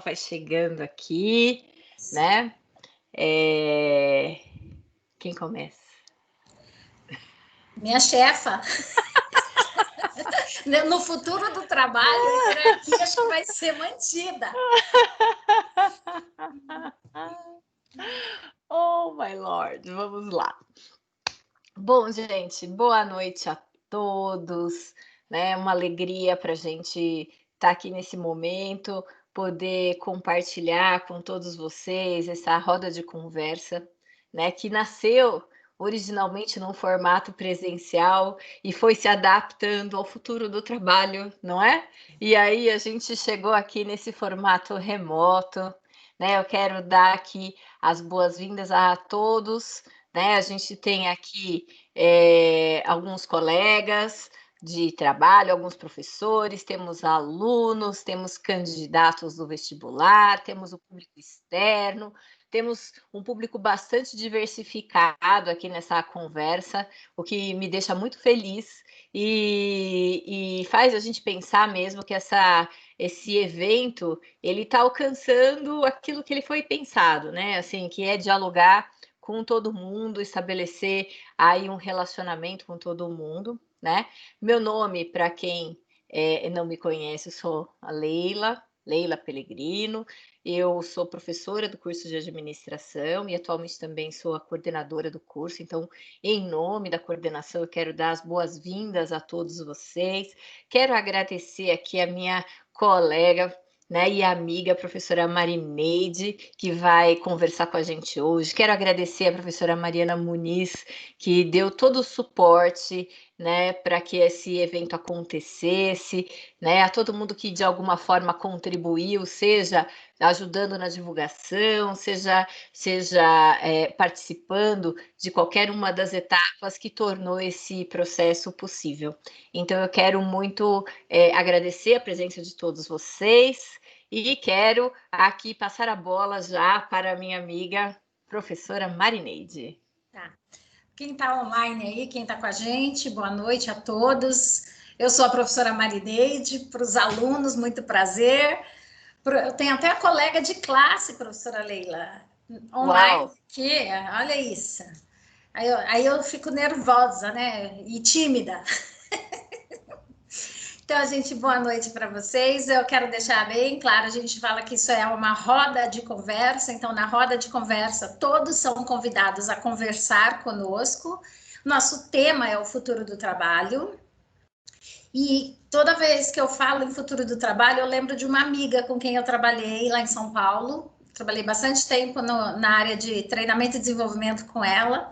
vai chegando aqui, né? Quem começa? Minha chefa. No futuro do trabalho, a hierarquia acho que vai ser mantida. Oh, my Lord, vamos lá. Bom, gente, boa noite a todos, né? Uma alegria para a gente estar aqui nesse momento, poder compartilhar com todos vocês essa roda de conversa, né? Que nasceu originalmente num formato presencial e foi se adaptando ao futuro do trabalho, não é? E aí a gente chegou aqui nesse formato remoto, né? Eu quero dar aqui as boas-vindas a todos, né? A gente tem aqui alguns colegas de trabalho, alguns professores, temos alunos, temos candidatos do vestibular, temos o público externo, temos um público bastante diversificado aqui nessa conversa, o que me deixa muito feliz e faz a gente pensar mesmo que esse evento ele está alcançando aquilo que ele foi pensado, né? Assim, que é dialogar com todo mundo, estabelecer aí um relacionamento com todo mundo, né? Meu nome, para quem não me conhece, eu sou a Leila Pellegrino, eu sou professora do curso de administração e atualmente também sou a coordenadora do curso, então, em nome da coordenação, eu quero dar as boas-vindas a todos vocês, quero agradecer aqui a minha colega, né, e amiga, a professora Marineide, que vai conversar com a gente hoje. Quero agradecer a professora Mariana Muniz, que deu todo o suporte, né, para que esse evento acontecesse, né, a todo mundo que de alguma forma contribuiu, seja ajudando na divulgação, seja participando de qualquer uma das etapas que tornou esse processo possível. Então, eu quero muito agradecer a presença de todos vocês e quero aqui passar a bola já para a minha amiga, professora Marineide. Tá. Quem está online aí, quem está com a gente, boa noite a todos. Eu sou a professora Marineide, para os alunos, muito prazer. Eu tenho até a colega de classe, professora Leila, online, Uau. que olha isso. Aí eu fico nervosa, né? E tímida. Então, gente, boa noite para vocês. Eu quero deixar bem claro, a gente fala que isso é uma roda de conversa, então na roda de conversa todos são convidados a conversar conosco. Nosso tema é o futuro do trabalho. E toda vez que eu falo em futuro do trabalho, eu lembro de uma amiga com quem eu trabalhei lá em São Paulo. Trabalhei bastante tempo na área de treinamento e desenvolvimento com ela.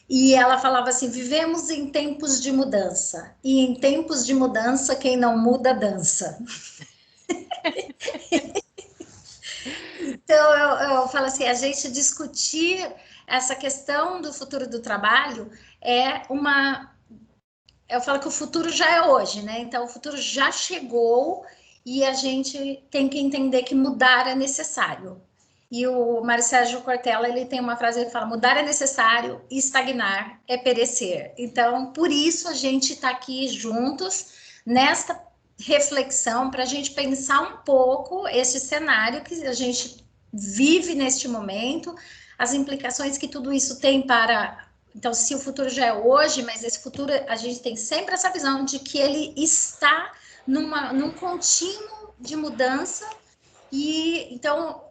E ela falava assim: vivemos em tempos de mudança. E em tempos de mudança, quem não muda, dança. Então, eu falo assim: a gente discutir essa questão do futuro do trabalho é uma. Eu falo que o futuro já é hoje, né? Então, o futuro já chegou e a gente tem que entender que mudar é necessário. E o Mário Sérgio Cortella, ele tem uma frase, ele fala: mudar é necessário, estagnar é perecer. Então, por isso a gente está aqui juntos nesta reflexão para a gente pensar um pouco esse cenário que a gente vive neste momento, as implicações que tudo isso tem para. Então, se o futuro já é hoje, mas esse futuro a gente tem sempre essa visão de que ele está num contínuo de mudança e então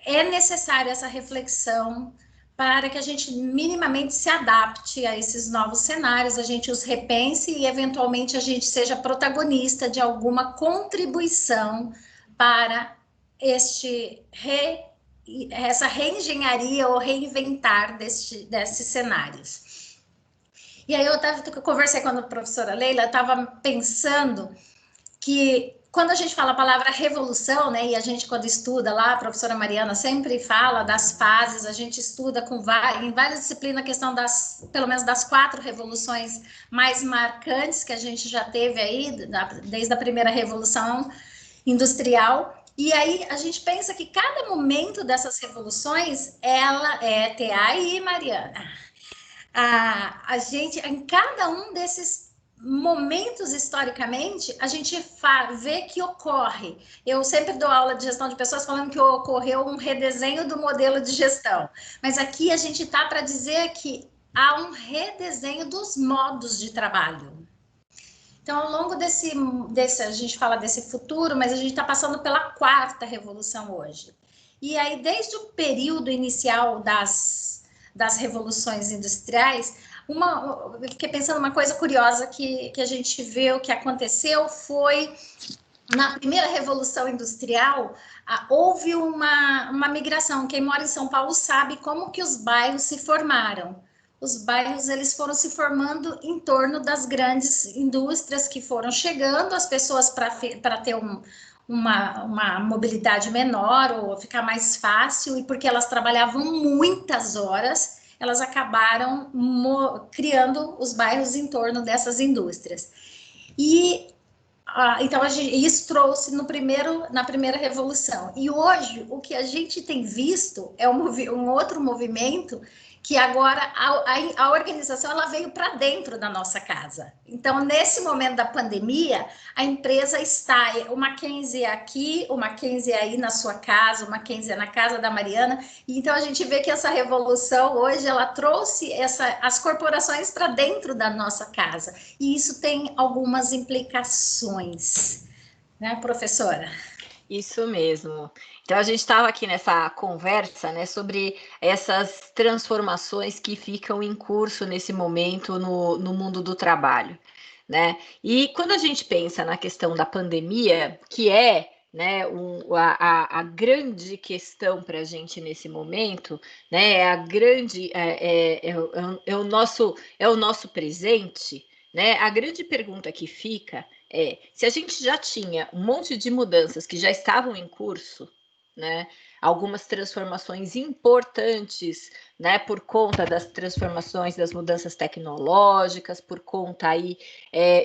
é necessária essa reflexão para que a gente minimamente se adapte a esses novos cenários, a gente os repense e eventualmente a gente seja protagonista de alguma contribuição para essa reengenharia ou reinventar desses cenários. E aí eu conversei com a professora Leila, eu estava pensando que quando a gente fala a palavra revolução, né, e a gente quando estuda lá, a professora Mariana sempre fala das fases, a gente estuda em várias disciplinas a questão pelo menos das 4 revoluções mais marcantes que a gente já teve aí, desde a primeira revolução industrial. E aí a gente pensa que cada momento dessas revoluções, ela TAI, Mariana, a gente, em cada um desses momentos historicamente a gente vê que ocorre. Eu sempre dou aula de gestão de pessoas falando que ocorreu um redesenho do modelo de gestão, mas aqui a gente está para dizer que há um redesenho dos modos de trabalho. Então, ao longo desse a gente fala desse futuro, mas a gente está passando pela quarta revolução hoje. E aí, desde o período inicial das revoluções industriais, eu fiquei pensando uma coisa curiosa que a gente vê o que aconteceu foi na primeira revolução industrial houve uma migração. Quem mora em São Paulo sabe como que os bairros se formaram. Os bairros eles foram se formando em torno das grandes indústrias que foram chegando, as pessoas para ter uma mobilidade menor ou ficar mais fácil, e porque elas trabalhavam muitas horas, elas acabaram criando os bairros em torno dessas indústrias. E então isso trouxe na primeira revolução. E hoje o que a gente tem visto é um outro movimento que agora a organização ela veio para dentro da nossa casa. Então, nesse momento da pandemia, a empresa está, o Mackenzie aqui, o Mackenzie aí na sua casa, o Mackenzie na casa da Mariana. Então, a gente vê que essa revolução hoje, ela trouxe as corporações para dentro da nossa casa. E isso tem algumas implicações, né, professora? Isso mesmo. Então, a gente estava aqui nessa conversa, né, sobre essas transformações que ficam em curso nesse momento no mundo do trabalho, né? E quando a gente pensa na questão da pandemia, que é, né, a grande questão para a gente nesse momento, né, é o nosso presente, né? A grande pergunta que fica se a gente já tinha um monte de mudanças que já estavam em curso, né, algumas transformações importantes, né, por conta das transformações, das mudanças tecnológicas, por conta aí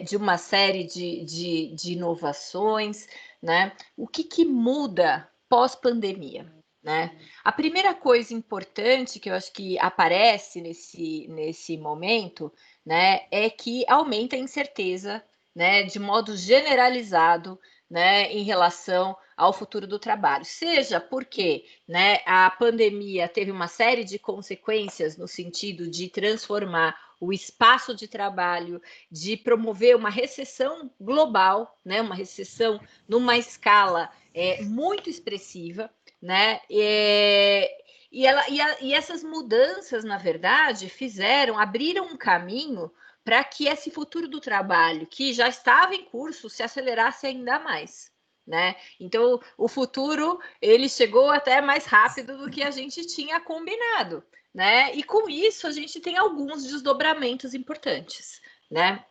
de uma série de inovações, né, o que muda pós-pandemia? Né? A primeira coisa importante que eu acho que aparece nesse momento, né, é que aumenta a incerteza, né, de modo generalizado, né, em relação ao futuro do trabalho. Seja porque, né, a pandemia teve uma série de consequências no sentido de transformar o espaço de trabalho, de promover uma recessão global, né, uma recessão numa escala muito expressiva, né, e essas mudanças, na verdade, abriram um caminho para que esse futuro do trabalho, que já estava em curso, se acelerasse ainda mais, né? Então, o futuro, ele chegou até mais rápido do que a gente tinha combinado, né? E com isso, a gente tem alguns desdobramentos importantes, né?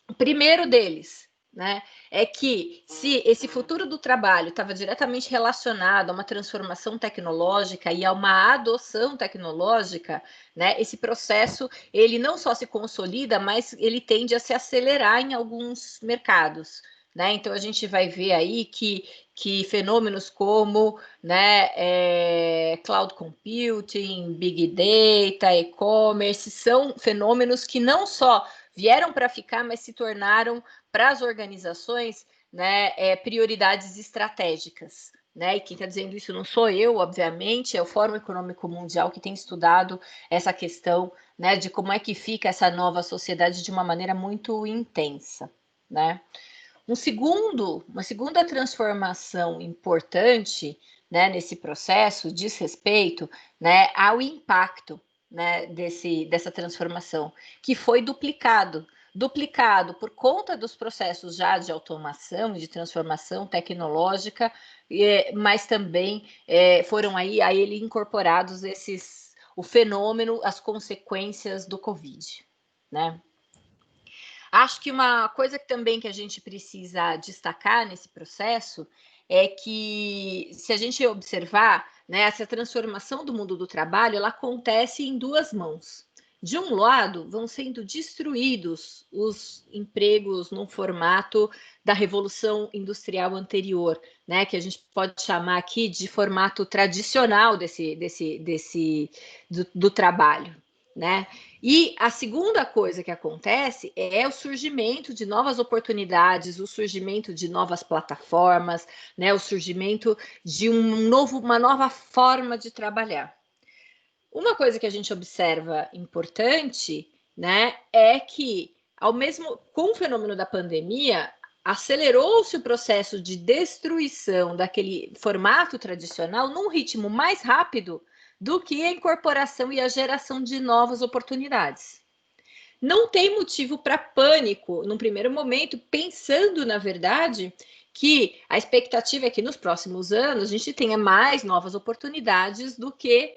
O primeiro deles, né, é que se esse futuro do trabalho estava diretamente relacionado a uma transformação tecnológica e a uma adoção tecnológica, né, esse processo ele não só se consolida, mas ele tende a se acelerar em alguns mercados. Né? Então a gente vai ver aí que fenômenos como, né, cloud computing, big data, e-commerce são fenômenos que não só vieram para ficar, mas se tornaram para as organizações, né, prioridades estratégicas. Né? E quem está dizendo isso não sou eu, obviamente, é o Fórum Econômico Mundial que tem estudado essa questão, né, de como é que fica essa nova sociedade de uma maneira muito intensa. Né? Uma segunda transformação importante, né, nesse processo diz respeito, né, ao impacto, né, dessa transformação, que foi duplicado por conta dos processos já de automação e de transformação tecnológica, mas também foram aí a ele incorporados o fenômeno, as consequências do Covid, né? Acho que uma coisa que também que a gente precisa destacar nesse processo é que, se a gente observar, né, essa transformação do mundo do trabalho, ela acontece em duas mãos. De um lado, vão sendo destruídos os empregos no formato da Revolução Industrial anterior, né, que a gente pode chamar aqui de formato tradicional do trabalho. né? E a segunda coisa que acontece é o surgimento de novas oportunidades, o surgimento de novas plataformas, né? O surgimento de uma nova forma de trabalhar. Uma coisa que a gente observa importante, né, é que com o fenômeno da pandemia, acelerou-se o processo de destruição daquele formato tradicional num ritmo mais rápido do que a incorporação e a geração de novas oportunidades. Não tem motivo para pânico num primeiro momento, pensando, na verdade, que a expectativa é que nos próximos anos a gente tenha mais novas oportunidades do que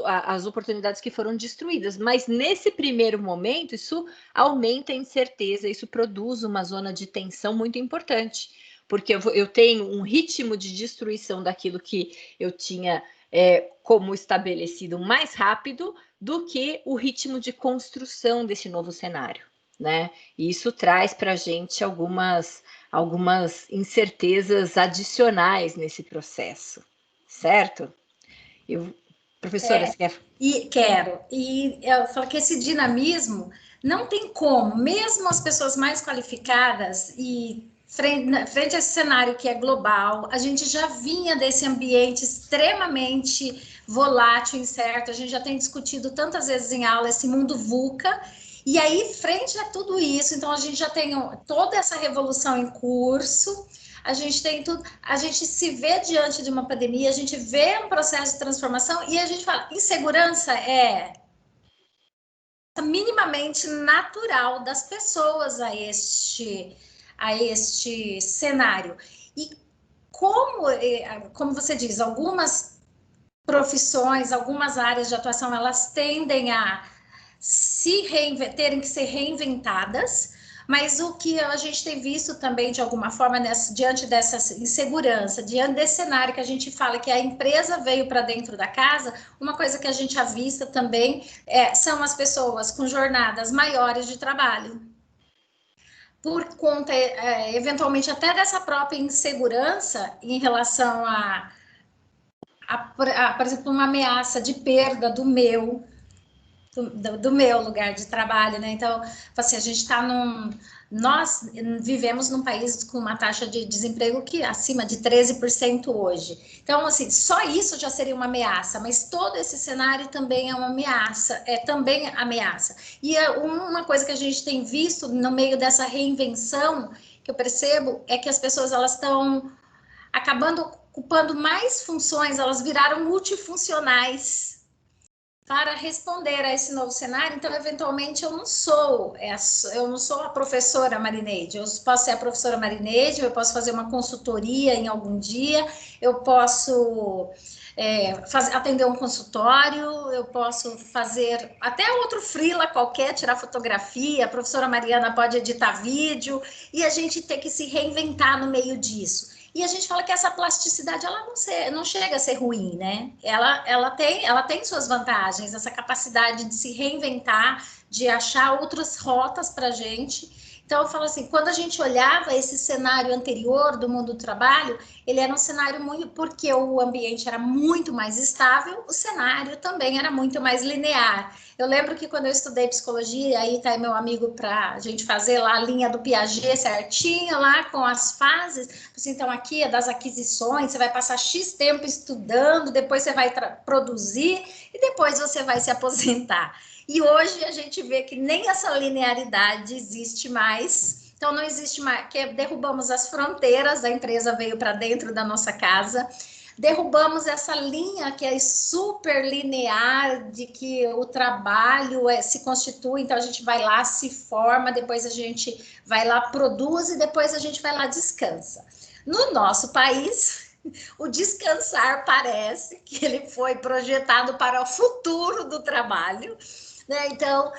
as oportunidades que foram destruídas. Mas nesse primeiro momento, isso aumenta a incerteza, isso produz uma zona de tensão muito importante, porque eu tenho um ritmo de destruição daquilo que eu tinha como estabelecido mais rápido do que o ritmo de construção desse novo cenário, né? E isso traz para a gente algumas incertezas adicionais nesse processo, certo? Professora, você quer? Quero. E eu falo que esse dinamismo não tem como, mesmo as pessoas mais qualificadas e frente a esse cenário que é global, a gente já vinha desse ambiente extremamente volátil, incerto, a gente já tem discutido tantas vezes em aula esse mundo VUCA, e aí, frente a tudo isso, então a gente já tem toda essa revolução em curso, a gente tem tudo, a gente se vê diante de uma pandemia, a gente vê um processo de transformação e a gente fala, insegurança é minimamente natural das pessoas a este cenário. E como você diz, algumas profissões, algumas áreas de atuação, elas tendem a terem que ser reinventadas, mas o que a gente tem visto também, de alguma forma, diante dessa insegurança, diante desse cenário que a gente fala que a empresa veio para dentro da casa, uma coisa que a gente avista também são as pessoas com jornadas maiores de trabalho. Por conta, eventualmente, até dessa própria insegurança em relação por exemplo, uma ameaça de perda do meu lugar de trabalho, né? Então, assim, a gente está nós vivemos num país com uma taxa de desemprego que acima de 13% hoje. Então, assim, só isso já seria uma ameaça, mas todo esse cenário também é uma ameaça, também ameaça. E uma coisa que a gente tem visto no meio dessa reinvenção, que eu percebo, é que as pessoas elas estão acabando ocupando mais funções, elas viraram multifuncionais para responder a esse novo cenário. Então, eventualmente, eu não sou a professora Marineide, eu posso ser a professora Marineide, eu posso fazer uma consultoria em algum dia, eu posso atender um consultório, eu posso fazer até outro freela qualquer, tirar fotografia, a professora Mariana pode editar vídeo, e a gente tem que se reinventar no meio disso. E a gente fala que essa plasticidade ela não chega a ser ruim, né? Ela tem suas vantagens, essa capacidade de se reinventar, de achar outras rotas para a gente. Então, eu falo assim, quando a gente olhava esse cenário anterior do mundo do trabalho, ele era um cenário muito, porque o ambiente era muito mais estável, o cenário também era muito mais linear. Eu lembro que quando eu estudei psicologia, aí tá aí meu amigo para a gente fazer lá a linha do Piaget certinho, lá com as fases. Então, aqui é das aquisições, você vai passar X tempo estudando, depois você vai produzir e depois você vai se aposentar. E hoje a gente vê que nem essa linearidade existe mais. Então, não existe mais, que derrubamos as fronteiras, a empresa veio para dentro da nossa casa, derrubamos essa linha que é super linear, de que o trabalho se constitui, então a gente vai lá, se forma, depois a gente vai lá, produz e depois a gente vai lá, descansa. No nosso país, o descansar parece que ele foi projetado para o futuro do trabalho, né? Então,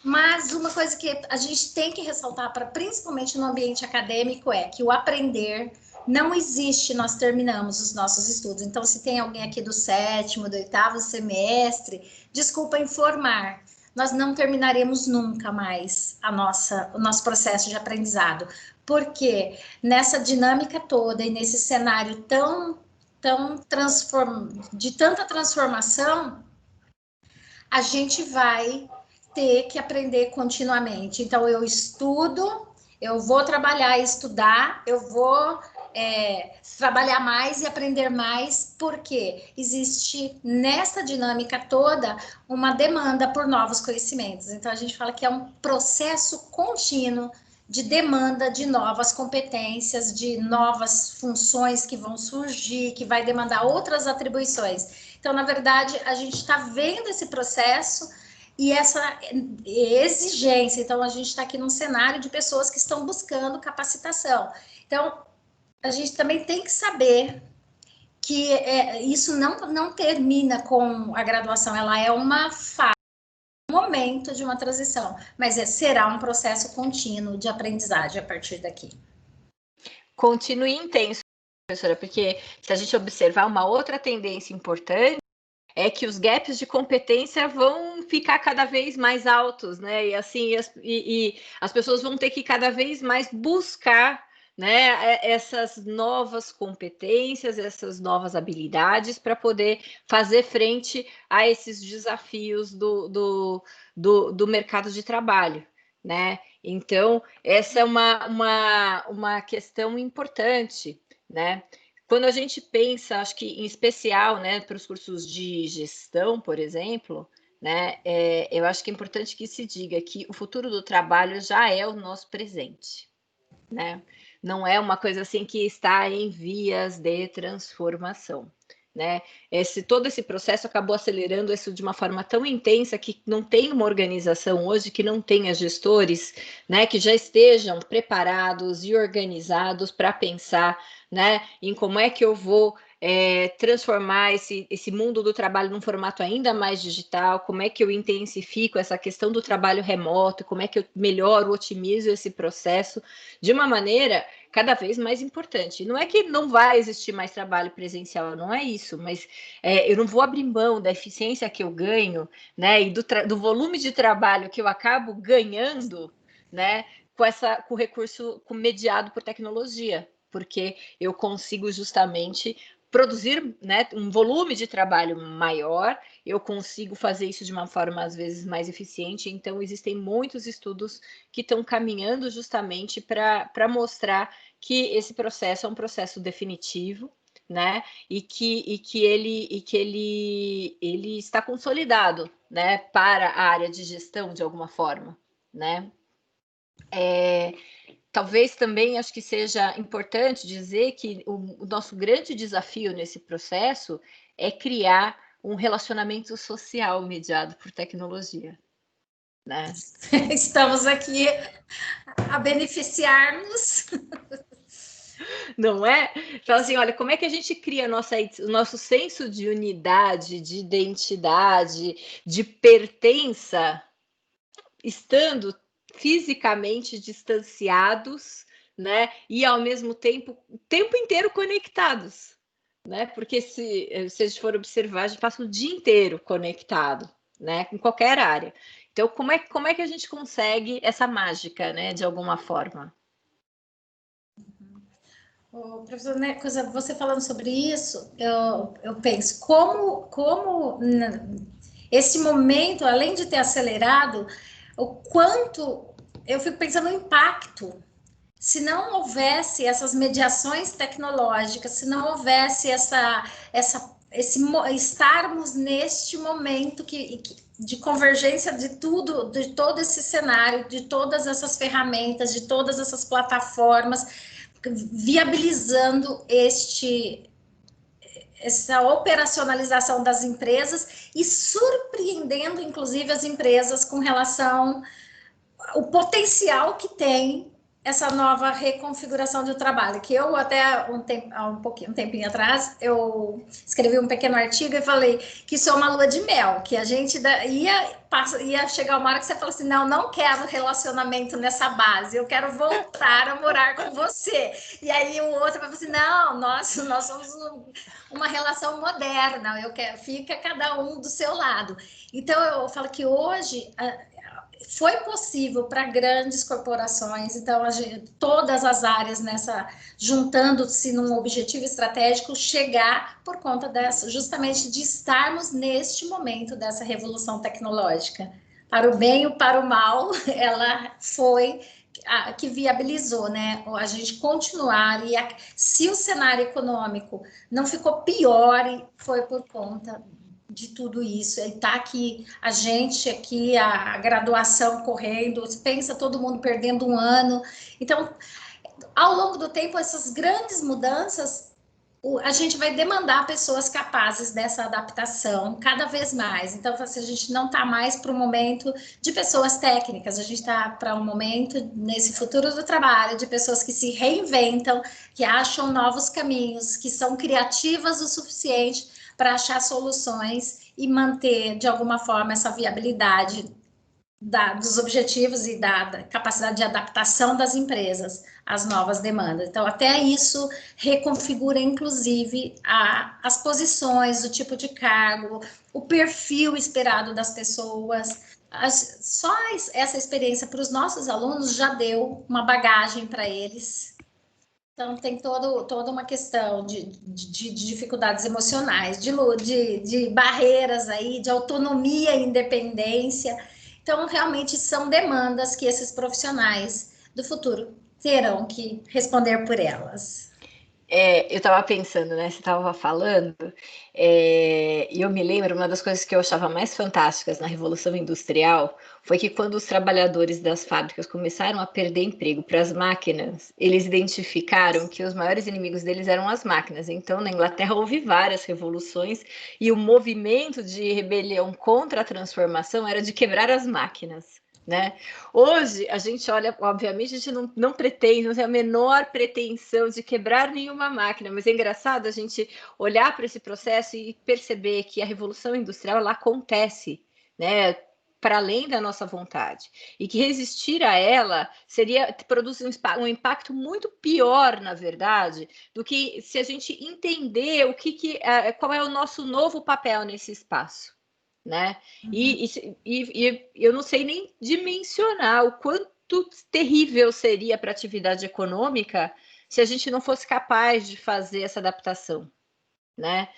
mas uma coisa que a gente tem que ressaltar, principalmente no ambiente acadêmico, é que o aprender não existe, nós terminamos os nossos estudos. Então, se tem alguém aqui do 7º, do 8º semestre, desculpa informar, nós não terminaremos nunca mais o nosso processo de aprendizado, porque nessa dinâmica toda e nesse cenário de tanta transformação, a gente vai ter que aprender continuamente. Então, eu estudo, eu vou trabalhar e estudar, eu vou trabalhar mais e aprender mais, porque existe nessa dinâmica toda uma demanda por novos conhecimentos. Então, a gente fala que é um processo contínuo de demanda de novas competências, de novas funções que vão surgir, que vai demandar outras atribuições. Então, na verdade, a gente está vendo esse processo e essa exigência. Então, a gente está aqui num cenário de pessoas que estão buscando capacitação. Então, a gente também tem que saber que isso não termina com a graduação, ela é uma fase, um momento de uma transição, mas será um processo contínuo de aprendizagem a partir daqui. Continue intenso, professora, porque se a gente observar uma outra tendência importante, é que os gaps de competência vão ficar cada vez mais altos, né? E assim, as pessoas vão ter que cada vez mais buscar, né, essas novas competências, essas novas habilidades para poder fazer frente a esses desafios do mercado de trabalho, né? Então, essa é uma questão importante, né? Quando a gente pensa, acho que em especial, né, para os cursos de gestão, por exemplo, né, eu acho que é importante que se diga que o futuro do trabalho já é o nosso presente, né? Não é uma coisa assim que está em vias de transformação, né? Todo esse processo acabou acelerando isso de uma forma tão intensa que não tem uma organização hoje que não tenha gestores, né, que já estejam preparados e organizados para pensar, né, em como é que eu vou transformar esse mundo do trabalho num formato ainda mais digital, como é que eu intensifico essa questão do trabalho remoto, como é que eu melhoro, otimizo esse processo de uma maneira cada vez mais importante. Não é que não vai existir mais trabalho presencial, não é isso, mas eu não vou abrir mão da eficiência que eu ganho, né, e do volume de trabalho que eu acabo ganhando, né, com o recurso mediado por tecnologia, porque eu consigo justamente produzir, né, um volume de trabalho maior, eu consigo fazer isso de uma forma, às vezes, mais eficiente. Então, existem muitos estudos que estão caminhando justamente para mostrar que esse processo é um processo definitivo, né, e que ele está consolidado, né, para a área de gestão, de alguma forma, né. Talvez também acho que seja importante dizer que o nosso grande desafio nesse processo é criar um relacionamento social mediado por tecnologia, né? Estamos aqui a beneficiar-nos. Não é? Então, assim, olha, como é que a gente cria o nosso senso de unidade, de identidade, de pertença, estando fisicamente distanciados, né? E ao mesmo tempo, o tempo inteiro conectados, né? Porque se a gente for observar, a gente passa o dia inteiro conectado, né? Em qualquer área. Então, como é que a gente consegue essa mágica, né? De alguma forma? Professor, né, você falando sobre isso, eu penso como esse momento, além de ter acelerado, o quanto eu fico pensando no impacto. Se não houvesse essas mediações tecnológicas, se não houvesse estarmos neste momento de convergência de tudo, de todo esse cenário, de todas essas ferramentas, de todas essas plataformas, viabilizando essa operacionalização das empresas e surpreendendo, inclusive, as empresas com relação ao potencial que tem essa nova reconfiguração do trabalho, que eu até um tempinho atrás, eu escrevi um pequeno artigo e falei que isso é uma lua de mel, que a gente ia chegar uma hora que você fala assim, não quero relacionamento nessa base, eu quero voltar a morar com você. E aí o outro vai falar assim, não, nós somos uma relação moderna, fica cada um do seu lado. Então eu falo que hoje foi possível para grandes corporações, então todas as áreas juntando-se num objetivo estratégico, chegar por conta justamente de estarmos neste momento dessa revolução tecnológica. Para o bem ou para o mal, ela foi a que viabilizou, né? A gente continuar, e se o cenário econômico não ficou pior, foi por conta de tudo isso. E tá aqui, a gente aqui, a graduação correndo, pensa todo mundo perdendo um ano. Então, ao longo do tempo, essas grandes mudanças, a gente vai demandar pessoas capazes dessa adaptação cada vez mais. Então, assim, a gente não está mais para o momento de pessoas técnicas, a gente está para um momento, nesse futuro do trabalho, de pessoas que se reinventam, que acham novos caminhos, que são criativas o suficiente para achar soluções e manter, de alguma forma, essa viabilidade dos objetivos e da capacidade de adaptação das empresas às novas demandas. Então, até isso reconfigura, inclusive, as posições, o tipo de cargo, o perfil esperado das pessoas. Só essa experiência para os nossos alunos já deu uma bagagem para eles. Então, tem toda uma questão de dificuldades emocionais, de barreiras aí, de autonomia e independência. Então, realmente são demandas que esses profissionais do futuro terão que responder por elas. Eu estava pensando, né? Você estava falando, e eu me lembro, uma das coisas que eu achava mais fantásticas na Revolução Industrial foi que quando os trabalhadores das fábricas começaram a perder emprego para as máquinas, eles identificaram que os maiores inimigos deles eram as máquinas. Então, na Inglaterra houve várias revoluções e o movimento de rebelião contra a transformação era de quebrar as máquinas. Né? Hoje a gente olha, obviamente a gente não pretende, não tem a menor pretensão de quebrar nenhuma máquina, mas é engraçado a gente olhar para esse processo e perceber que a revolução industrial ela acontece, né? Para além da nossa vontade, e que resistir a ela produz um impacto muito pior, na verdade, do que se a gente entender qual é o nosso novo papel nesse espaço. Né? E eu não sei nem dimensionar o quanto terrível seria para a atividade econômica se a gente não fosse capaz de fazer essa adaptação, né?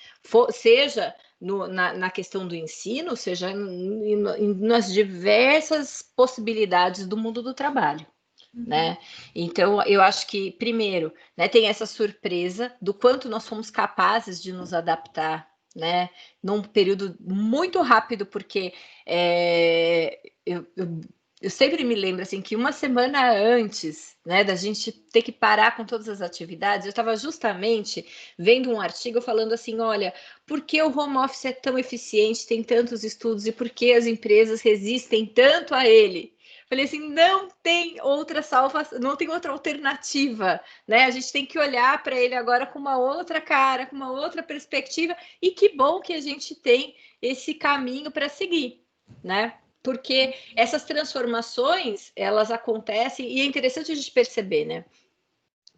Seja na questão do ensino, seja nas diversas possibilidades do mundo do trabalho. Né? Então, eu acho que, primeiro, né, tem essa surpresa do quanto nós somos capazes de nos adaptar, né, num período muito rápido, porque eu sempre me lembro assim que uma semana antes, né, da gente ter que parar com todas as atividades, eu estava justamente vendo um artigo falando assim, olha, por que o home office é tão eficiente, tem tantos estudos e por que as empresas resistem tanto a ele? Falei assim, não tem outra salvação, não tem outra alternativa, né? A gente tem que olhar para ele agora com uma outra cara, com uma outra perspectiva, e que bom que a gente tem esse caminho para seguir, né? Porque essas transformações, elas acontecem, e é interessante a gente perceber, né?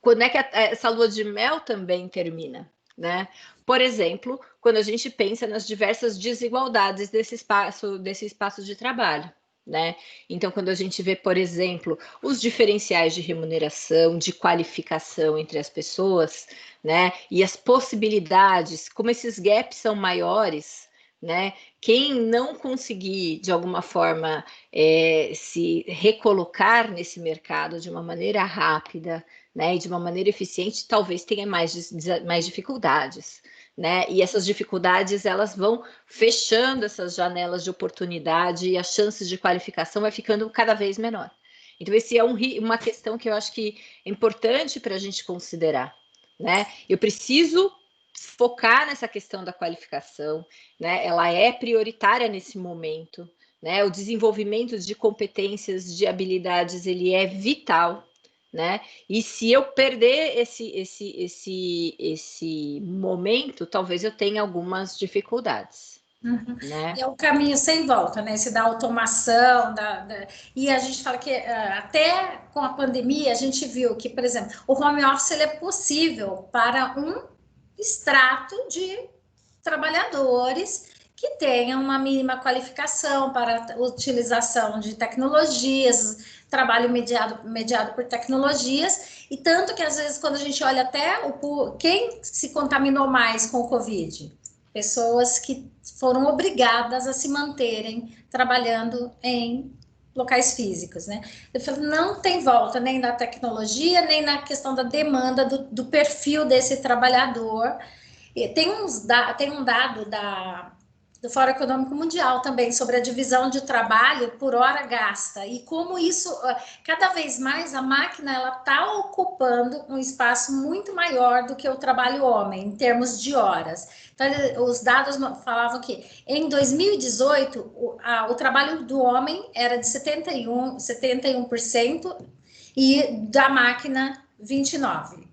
Quando é que essa lua de mel também termina, né? Por exemplo, quando a gente pensa nas diversas desigualdades desse espaço de trabalho. Né? Então, quando a gente vê, por exemplo, os diferenciais de remuneração, de qualificação entre as pessoas, né? E as possibilidades, como esses gaps são maiores, né? Quem não conseguir, de alguma forma, se recolocar nesse mercado de uma maneira rápida, né, e de uma maneira eficiente, talvez tenha mais dificuldades. Né? E essas dificuldades elas vão fechando essas janelas de oportunidade e as chances de qualificação vai ficando cada vez menor. Então, esse é uma questão que eu acho que é importante para a gente considerar. Né? Eu preciso focar nessa questão da qualificação, né? Ela é prioritária nesse momento. Né? O desenvolvimento de competências, de habilidades, ele é vital. Né? E se eu perder esse momento, talvez eu tenha algumas dificuldades. Né? E é um caminho sem volta, né? Esse da automação, e a gente fala que até com a pandemia a gente viu que, por exemplo, o home office ele é possível para um extrato de trabalhadores que tenham uma mínima qualificação para a utilização de tecnologias, trabalho mediado por tecnologias, e tanto que às vezes quando a gente olha até quem se contaminou mais com o Covid, pessoas que foram obrigadas a se manterem trabalhando em locais físicos, né? Eu falo, não tem volta nem na tecnologia, nem na questão da demanda do perfil desse trabalhador. E tem um dado do Fórum Econômico Mundial também sobre a divisão de trabalho por hora gasta e como isso, cada vez mais a máquina ela está ocupando um espaço muito maior do que o trabalho homem em termos de horas. Então, os dados falavam que em 2018 o trabalho do homem era de 71% e da máquina 29%.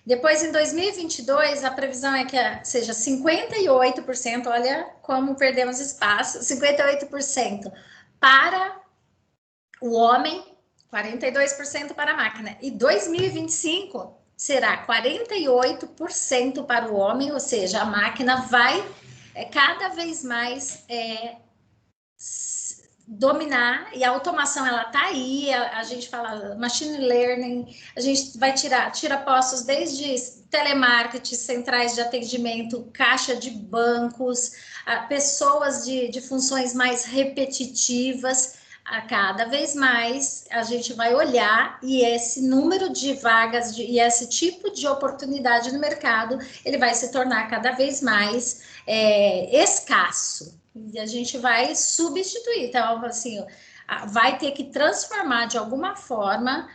Depois, em 2022, a previsão é que seja 58%, olha como perdemos espaço, 58% para o homem, 42% para a máquina. E 2025 será 48% para o homem, ou seja, a máquina vai cada vez mais dominar, e a automação ela tá aí, a gente fala machine learning, a gente vai tira postos desde telemarketing, centrais de atendimento, caixa de bancos, pessoas de funções mais repetitivas. A cada vez mais a gente vai olhar e esse número de vagas e esse tipo de oportunidade no mercado ele vai se tornar cada vez mais escasso. E a gente vai substituir. Então, assim, vai ter que transformar de alguma forma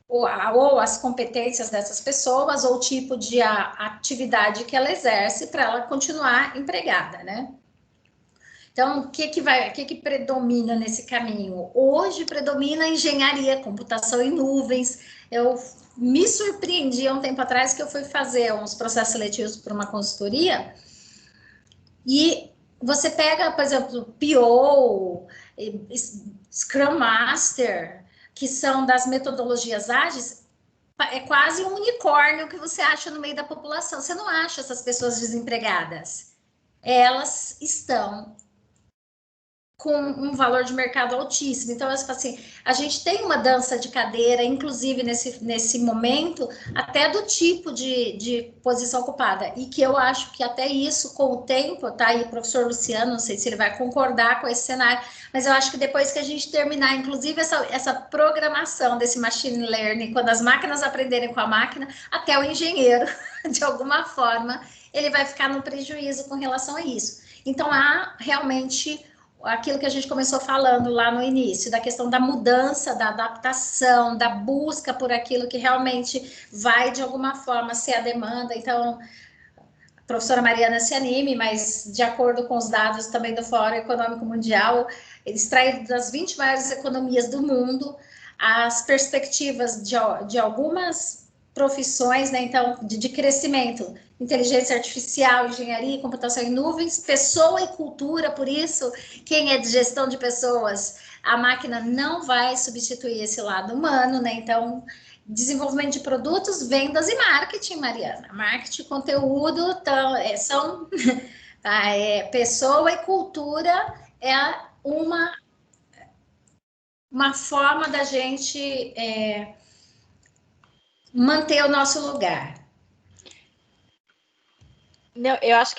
ou as competências dessas pessoas ou o tipo de atividade que ela exerce para ela continuar empregada, né? Então, o que predomina nesse caminho? Hoje predomina a engenharia, computação em nuvens. Eu me surpreendi há um tempo atrás que eu fui fazer uns processos seletivos para uma consultoria e você pega, por exemplo, PO, Scrum Master, que são das metodologias ágeis, é quase um unicórnio que você acha no meio da população. Você não acha essas pessoas desempregadas. Elas estão com um valor de mercado altíssimo. Então, assim, a gente tem uma dança de cadeira, inclusive nesse momento, até do tipo de posição ocupada. E que eu acho que até isso, com o tempo, tá aí o professor Luciano, não sei se ele vai concordar com esse cenário, mas eu acho que depois que a gente terminar, inclusive, essa programação desse machine learning, quando as máquinas aprenderem com a máquina, até o engenheiro, de alguma forma, ele vai ficar no prejuízo com relação a isso. Então, há realmente aquilo que a gente começou falando lá no início, da questão da mudança, da adaptação, da busca por aquilo que realmente vai, de alguma forma, ser a demanda. Então, a professora Mariana se anime, mas de acordo com os dados também do Fórum Econômico Mundial, extraído das 20 maiores economias do mundo, as perspectivas de algumas profissões, né, então, de crescimento, inteligência artificial, engenharia, computação em nuvens, pessoa e cultura, por isso, quem é de gestão de pessoas, a máquina não vai substituir esse lado humano, né, então, desenvolvimento de produtos, vendas e marketing, Mariana. Marketing, conteúdo, são pessoa e cultura é uma forma da gente manter o nosso lugar. Não, eu acho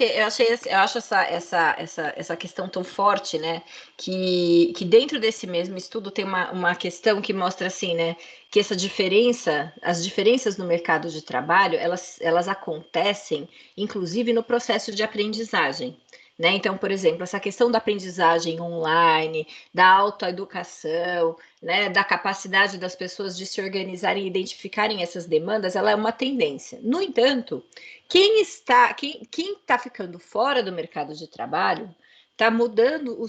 essa questão tão forte, né? Que dentro desse mesmo estudo tem uma questão que mostra assim, né? Que as diferenças no mercado de trabalho, elas acontecem, inclusive, no processo de aprendizagem. Né? Então, por exemplo, essa questão da aprendizagem online, da autoeducação, né, da capacidade das pessoas de se organizarem e identificarem essas demandas, ela é uma tendência. No entanto, quem está ficando fora do mercado de trabalho está mudando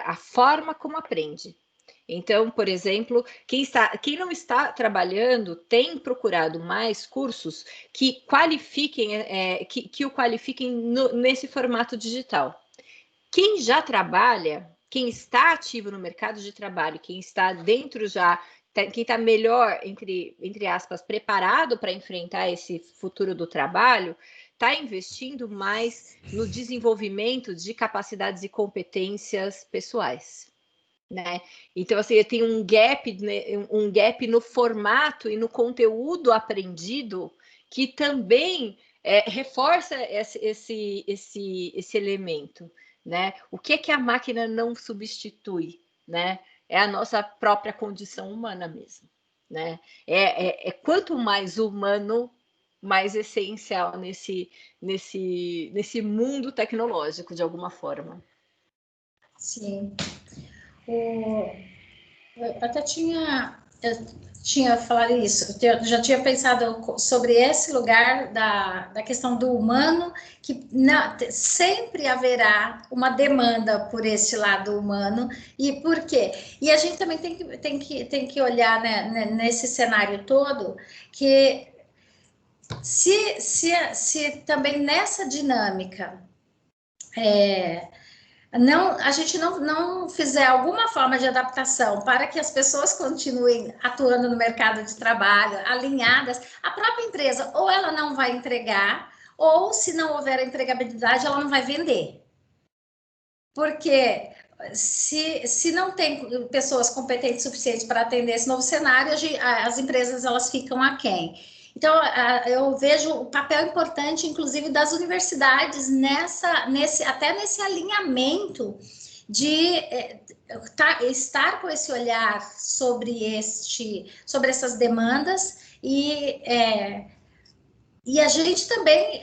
a forma como aprende. Então, por exemplo, quem não está trabalhando tem procurado mais cursos que que o qualifiquem nesse formato digital. Quem já trabalha, quem está ativo no mercado de trabalho, quem está dentro já, quem está melhor, entre aspas, preparado para enfrentar esse futuro do trabalho, está investindo mais no desenvolvimento de capacidades e competências pessoais, né? Então, assim, tem um gap no formato e no conteúdo aprendido que também reforça esse elemento, né? O que é que a máquina não substitui, né? É a nossa própria condição humana mesmo, né? Quanto mais humano, mais essencial nesse mundo tecnológico, de alguma forma. Sim. Eu até tinha falado isso, eu já tinha pensado sobre esse lugar da questão do humano, que sempre haverá uma demanda por esse lado humano, e por quê? E a gente também tem que olhar, né, nesse cenário todo, que se também nessa dinâmica a gente não fizer alguma forma de adaptação para que as pessoas continuem atuando no mercado de trabalho, alinhadas, a própria empresa ou ela não vai entregar, ou se não houver a entregabilidade, ela não vai vender. Porque se não tem pessoas competentes suficientes para atender esse novo cenário, as empresas elas ficam aquém. Então, eu vejo o papel importante, inclusive, das universidades até nesse alinhamento de estar com esse olhar sobre essas demandas e a gente também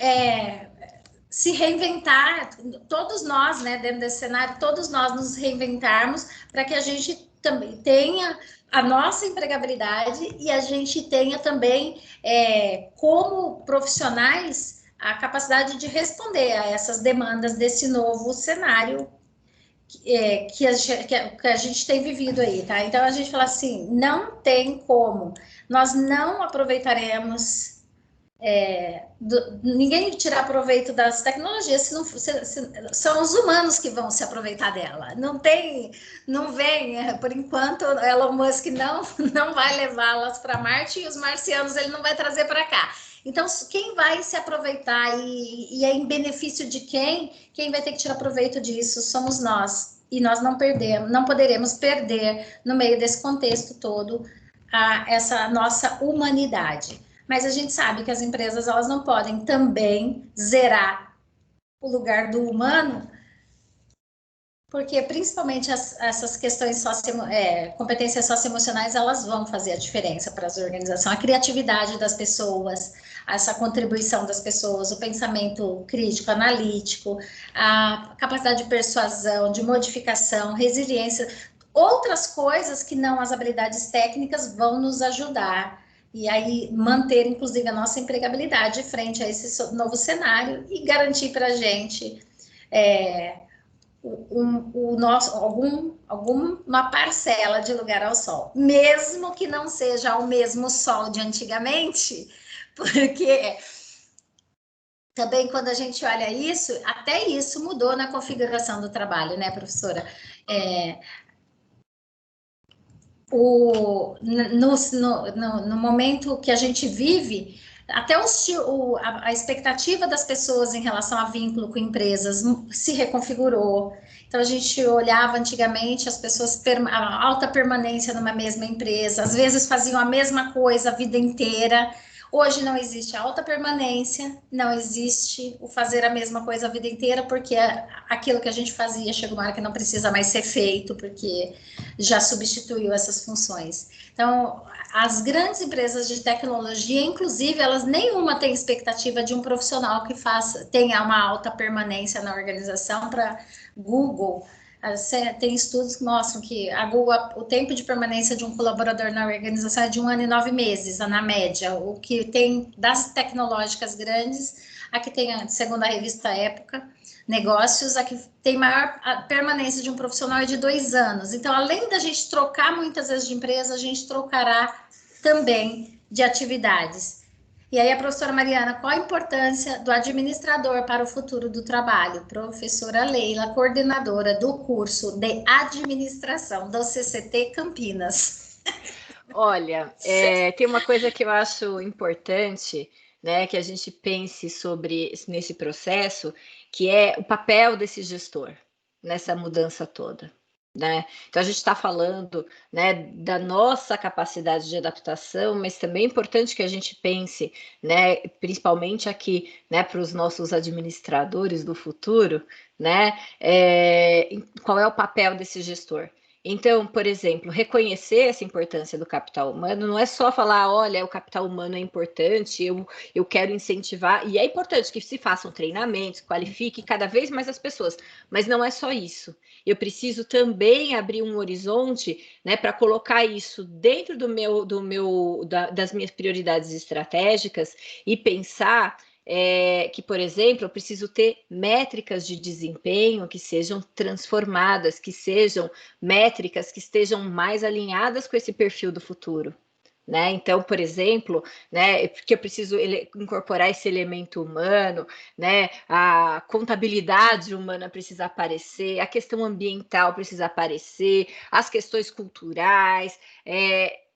se reinventar, todos nós, né, dentro desse cenário, todos nós nos reinventarmos para que a gente também tenha a nossa empregabilidade e a gente tenha também, como profissionais, a capacidade de responder a essas demandas desse novo cenário que a gente tem vivido aí, tá? Então, a gente fala assim, não tem como, nós não aproveitaremos ninguém tirar proveito das tecnologias, são os humanos que vão se aproveitar dela. Não vem, por enquanto, Elon Musk não vai levá-las para Marte e os marcianos ele não vai trazer para cá. Então, quem vai se aproveitar e é em benefício de quem vai ter que tirar proveito disso somos nós. E nós não poderemos perder no meio desse contexto todo essa nossa humanidade. Mas a gente sabe que as empresas elas não podem também zerar o lugar do humano, porque principalmente essas questões competências socioemocionais, elas vão fazer a diferença para as organizações. A criatividade das pessoas, essa contribuição das pessoas, o pensamento crítico, analítico, a capacidade de persuasão, de modificação, resiliência, outras coisas que não as habilidades técnicas vão nos ajudar. E aí manter, inclusive, a nossa empregabilidade frente a esse novo cenário e garantir para a gente alguma parcela de lugar ao sol. Mesmo que não seja o mesmo sol de antigamente, porque também quando a gente olha isso, até isso mudou na configuração do trabalho, né, professora? No momento que a gente vive, até a expectativa das pessoas em relação a vínculo com empresas se reconfigurou. Então, a gente olhava antigamente as pessoas, a alta permanência numa mesma empresa, às vezes faziam a mesma coisa a vida inteira. Hoje não existe alta permanência, não existe o fazer a mesma coisa a vida inteira, porque aquilo que a gente fazia chega uma hora que não precisa mais ser feito, porque já substituiu essas funções. Então, as grandes empresas de tecnologia, inclusive, elas nenhuma tem expectativa de um profissional que tenha uma alta permanência na organização. Para Google, tem estudos que mostram que a Google, o tempo de permanência de um colaborador na organização é de 1 ano e 9 meses, na média. O que tem das tecnológicas grandes, a que tem, segundo a revista Época Negócios, a que tem maior permanência de um profissional é de 2 anos. Então, além da gente trocar muitas vezes de empresa, a gente trocará também de atividades. E aí, a professora Mariana, qual a importância do administrador para o futuro do trabalho? Professora Leila, coordenadora do curso de administração do CCT Campinas. Olha, tem uma coisa que eu acho importante né, que a gente pense sobre nesse processo, que é o papel desse gestor nessa mudança toda, né? Então a gente está falando, né, da nossa capacidade de adaptação, mas também é importante que a gente pense, né, principalmente aqui, né, para os nossos administradores do futuro, né, qual é o papel desse gestor? Então, por exemplo, reconhecer essa importância do capital humano não é só falar, olha, o capital humano é importante, eu quero incentivar, e é importante que se façam treinamentos, qualifique cada vez mais as pessoas, mas não é só isso. Eu preciso também abrir um horizonte, né, para colocar isso dentro das minhas prioridades estratégicas e pensar que, por exemplo, eu preciso ter métricas de desempenho que sejam transformadas, que sejam métricas que estejam mais alinhadas com esse perfil do futuro. Né? Então, por exemplo, né, porque eu preciso incorporar esse elemento humano, né, a contabilidade humana precisa aparecer, a questão ambiental precisa aparecer, as questões culturais,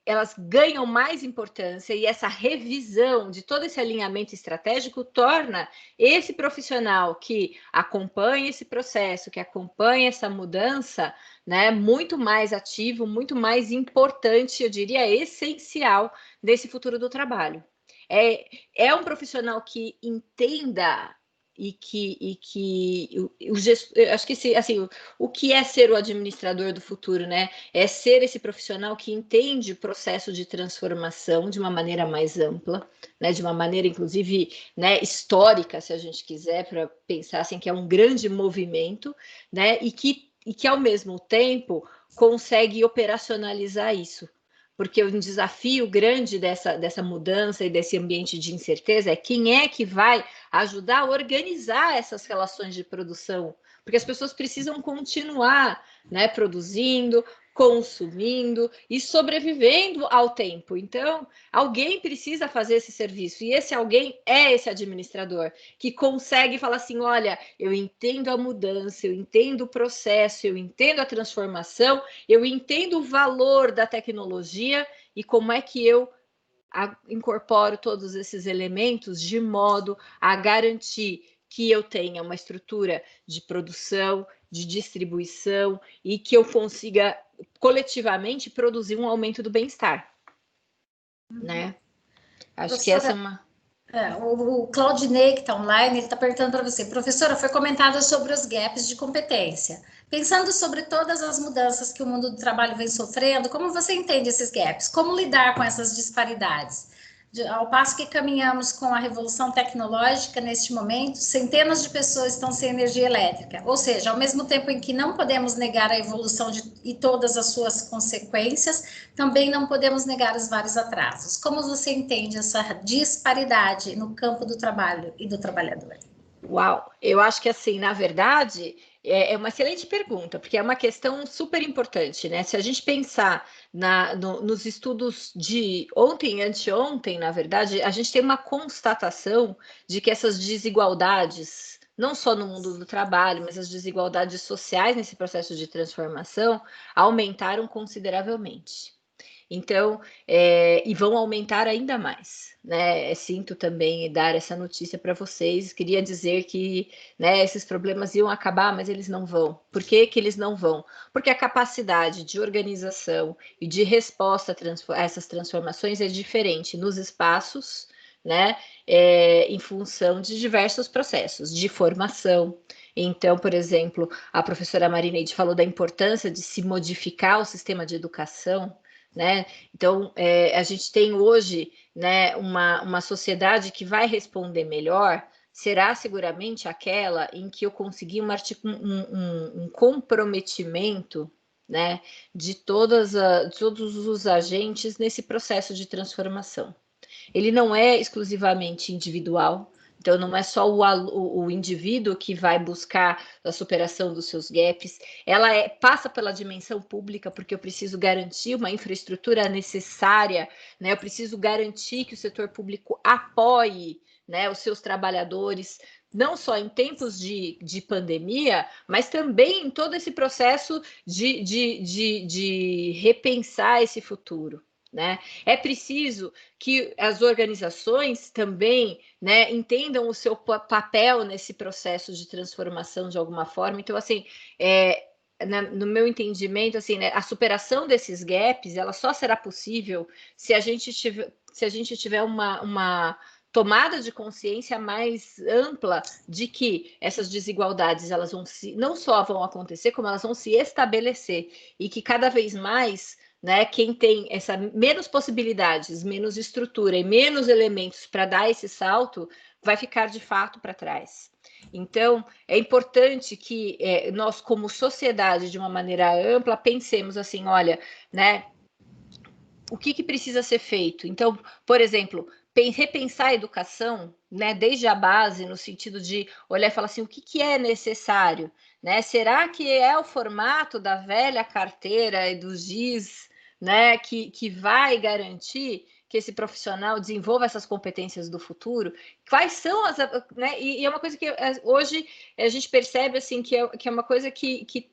elas ganham mais importância e essa revisão de todo esse alinhamento estratégico torna esse profissional que acompanha esse processo, que acompanha essa mudança, né, muito mais ativo, muito mais importante, eu diria essencial, desse futuro do trabalho. É um profissional que entenda acho que assim, o que é ser o administrador do futuro, né? É ser esse profissional que entende o processo de transformação de uma maneira mais ampla, né? De uma maneira, inclusive, né, histórica, se a gente quiser, para pensar assim, que é um grande movimento, né? E que ao mesmo tempo consegue operacionalizar isso. Porque um desafio grande dessa mudança e desse ambiente de incerteza é quem é que vai ajudar a organizar essas relações de produção, porque as pessoas precisam continuar, né, produzindo, consumindo e sobrevivendo ao tempo. Então, alguém precisa fazer esse serviço e esse alguém é esse administrador que consegue falar assim, olha, eu entendo a mudança, eu entendo o processo, eu entendo a transformação, eu entendo o valor da tecnologia e como é que eu incorporo todos esses elementos de modo a garantir que eu tenha uma estrutura de produção, de distribuição e que eu consiga coletivamente produzir um aumento do bem-estar, né? Acho que essa é uma... O Claudinei, que está online, ele está perguntando para você, professora, foi comentado sobre os gaps de competência. Pensando sobre todas as mudanças que o mundo do trabalho vem sofrendo, como você entende esses gaps? Como lidar com essas disparidades? Ao passo que caminhamos com a revolução tecnológica neste momento, centenas de pessoas estão sem energia elétrica. Ou seja, ao mesmo tempo em que não podemos negar a evolução e todas as suas consequências, também não podemos negar os vários atrasos. Como você entende essa disparidade no campo do trabalho e do trabalhador? Uau, eu acho que assim, na verdade, é uma excelente pergunta, porque é uma questão super importante, né? Se a gente pensar nos estudos de ontem e anteontem, na verdade, a gente tem uma constatação de que essas desigualdades, não só no mundo do trabalho, mas as desigualdades sociais nesse processo de transformação, aumentaram consideravelmente. Então, e vão aumentar ainda mais, né? Sinto também dar essa notícia para vocês. Queria dizer que, né, esses problemas iam acabar, mas eles não vão. Por que que eles não vão? Porque a capacidade de organização e de resposta a essas transformações é diferente nos espaços, né? Em função de diversos processos de formação. Então, por exemplo, a professora Marineide falou da importância de se modificar o sistema de educação, né? Então, a gente tem hoje, né, uma sociedade que vai responder melhor, será seguramente aquela em que eu consegui um comprometimento, né, de todos os agentes nesse processo de transformação. Ele não é exclusivamente individual, então não é só o indivíduo que vai buscar a superação dos seus gaps, ela passa pela dimensão pública, porque eu preciso garantir uma infraestrutura necessária, né? Eu preciso garantir que o setor público apoie, né, os seus trabalhadores, não só em tempos de pandemia, mas também em todo esse processo de repensar esse futuro. né? É preciso que as organizações também, né, entendam o seu papel nesse processo de transformação de alguma forma. Então, assim, no meu entendimento, assim, né, a superação desses gaps, ela só será possível se a gente tiver uma tomada de consciência mais ampla de que essas desigualdades, elas não só vão acontecer, como elas vão se estabelecer, e que cada vez mais, né, quem tem menos possibilidades, menos estrutura e menos elementos para dar esse salto, vai ficar de fato para trás. Então, é importante que nós, como sociedade, de uma maneira ampla, pensemos assim, olha, né, o que precisa ser feito? Então, por exemplo, repensar a educação, né, desde a base, no sentido de olhar e falar assim, o que é necessário? Né? Será que é o formato da velha carteira e do GIS, né, que vai garantir que esse profissional desenvolva essas competências do futuro? Quais são as... Né? E é uma coisa que hoje a gente percebe assim, que é uma coisa que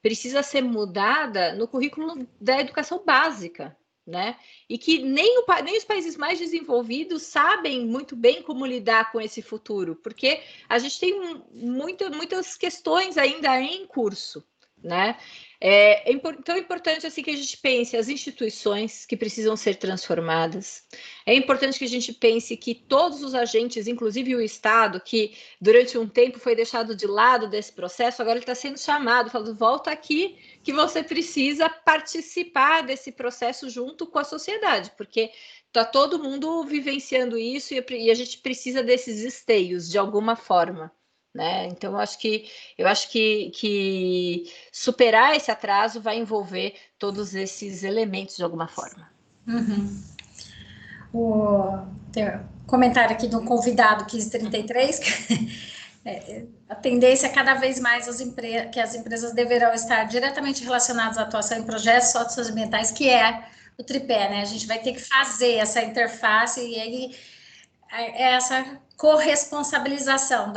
precisa ser mudada no currículo da educação básica, né? E que nem os países mais desenvolvidos sabem muito bem como lidar com esse futuro, porque a gente tem muitas questões ainda em curso, né? Então é importante assim que a gente pense as instituições que precisam ser transformadas. É importante que a gente pense que todos os agentes, inclusive o Estado, que durante um tempo foi deixado de lado desse processo, agora ele está sendo chamado, falando, volta aqui que você precisa participar desse processo junto com a sociedade, porque está todo mundo vivenciando isso e a gente precisa desses esteios de alguma forma. Né? Então, eu acho que superar esse atraso vai envolver todos esses elementos de alguma forma. Uhum. Tem um comentário aqui de um convidado 1533, a tendência é cada vez mais que as empresas deverão estar diretamente relacionadas à atuação em projetos socioambientais, que é o tripé, né? A gente vai ter que fazer essa interface e aí essa corresponsabilização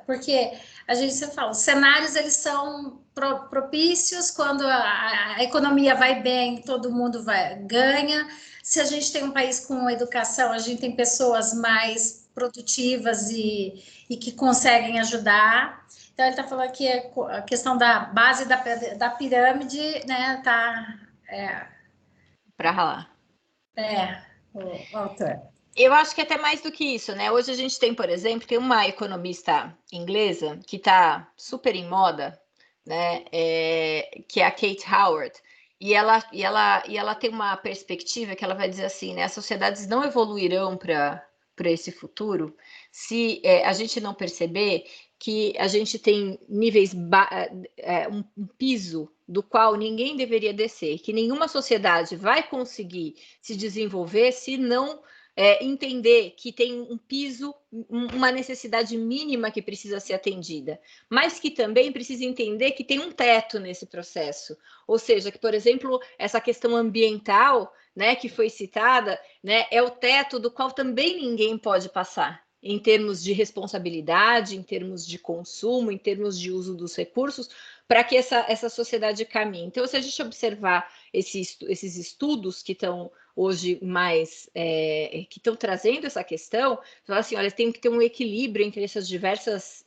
porque a gente sempre fala, os cenários eles são propícios quando a economia vai bem, todo mundo ganha. Se a gente tem um país com educação, a gente tem pessoas mais produtivas e que conseguem ajudar. Então ele está falando que a questão da base da pirâmide, né, tá para ralar. O autor. Eu acho que até mais do que isso, né? Hoje a gente tem, por exemplo, tem uma economista inglesa que está super em moda, né? Que é a Kate Howard, e ela tem uma perspectiva que ela vai dizer assim, né? As sociedades não evoluirão para esse futuro se a gente não perceber que a gente tem níveis, um piso do qual ninguém deveria descer, que nenhuma sociedade vai conseguir se desenvolver se não entender que tem um piso, uma necessidade mínima que precisa ser atendida, mas que também precisa entender que tem um teto nesse processo. Ou seja, que, por exemplo, essa questão ambiental, né, que foi citada, né, é o teto do qual também ninguém pode passar, em termos de responsabilidade, em termos de consumo, em termos de uso dos recursos, para que essa sociedade caminhe. Então, se a gente observar esses estudos que estão hoje mais que estão trazendo essa questão, falar assim, olha, tem que ter um equilíbrio entre essas diversas,